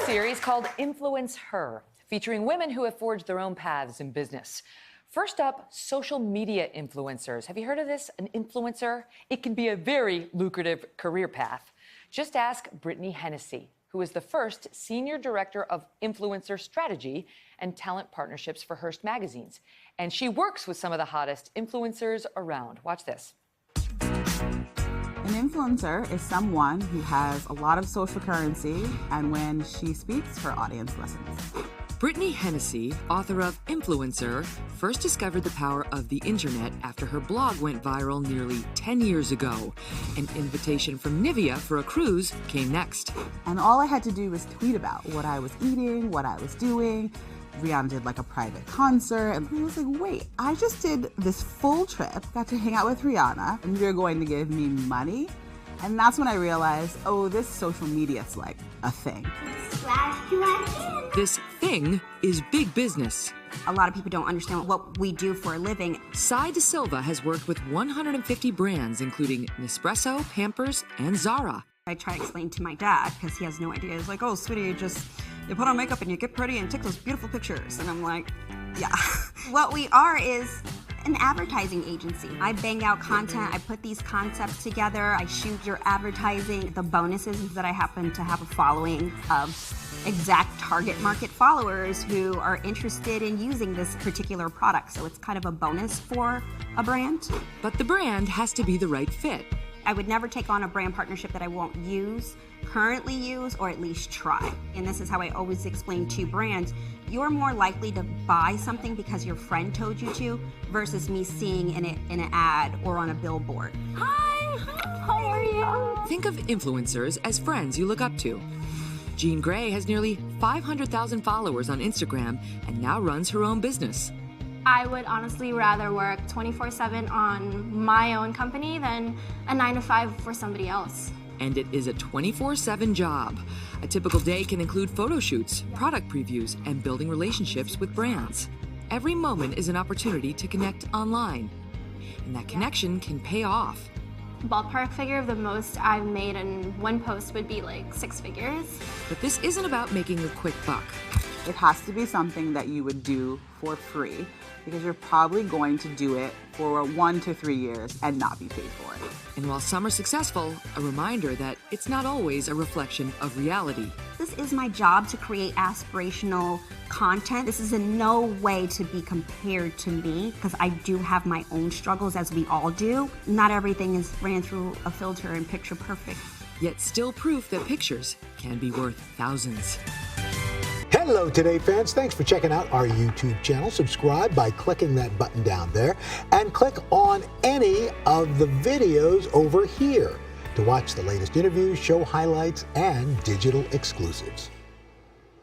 series called Influence Her, featuring women who have forged their own paths in business. First up, social media influencers. Have you heard of this, an influencer? It can be a very lucrative career path. Just ask Brittany Hennessy, who is the first Senior Director of Influencer Strategy and Talent Partnerships for Hearst magazines. And she works with some of the hottest influencers around. Watch this. An influencer is someone who has a lot of social currency, and when she speaks, her audience listens. Brittany Hennessy, author of Influencer, first discovered the power of the internet after her blog went viral nearly 10 years ago. An invitation from Nivea for a cruise came next. And all I had to do was tweet about what I was eating, what I was doing. Rihanna did like a private concert, and I was like, wait, I just did this full trip, got to hang out with Rihanna, and you're going to give me money? And that's when I realized, oh, this social media's like a thing. This thing is big business. A lot of people don't understand what we do for a living. Sai De Silva has worked with 150 brands, including Nespresso, Pampers, and Zara. I try to explain to my dad, because he has no idea. He's like, oh, sweetie, you put on makeup and you get pretty and take those beautiful pictures. And I'm like, yeah. What we are is an advertising agency. I bang out content, I put these concepts together, I shoot your advertising. The bonuses is that I happen to have a following of exact target market followers who are interested in using this particular product. So it's kind of a bonus for a brand. But the brand has to be the right fit. I would never take on a brand partnership that I won't currently use, or at least try. And this is how I always explain to brands, you're more likely to buy something because your friend told you to versus me seeing in an ad or on a billboard. Hi, how are you? Think of influencers as friends you look up to. Jean Grey has nearly 500,000 followers on Instagram and now runs her own business. I would honestly rather work 24/7 on my own company than a 9-to-5 for somebody else. And it is a 24/7 job. A typical day can include photo shoots, product previews, and building relationships with brands. Every moment is an opportunity to connect online. And that connection can pay off. Ballpark figure of the most I've made in one post would be like 6 figures. But this isn't about making a quick buck. It has to be something that you would do for free, because you're probably going to do it for 1 to 3 years and not be paid for it. And while some are successful, a reminder that it's not always a reflection of reality. This is my job to create aspirational content. This is in no way to be compared to me, because I do have my own struggles, as we all do. Not everything is ran through a filter and picture perfect. Yet still proof that pictures can be worth thousands. Hello, Today fans. Thanks for checking out our YouTube channel. Subscribe by clicking that button down there and click on any of the videos over here to watch the latest interviews, show highlights, and digital exclusives.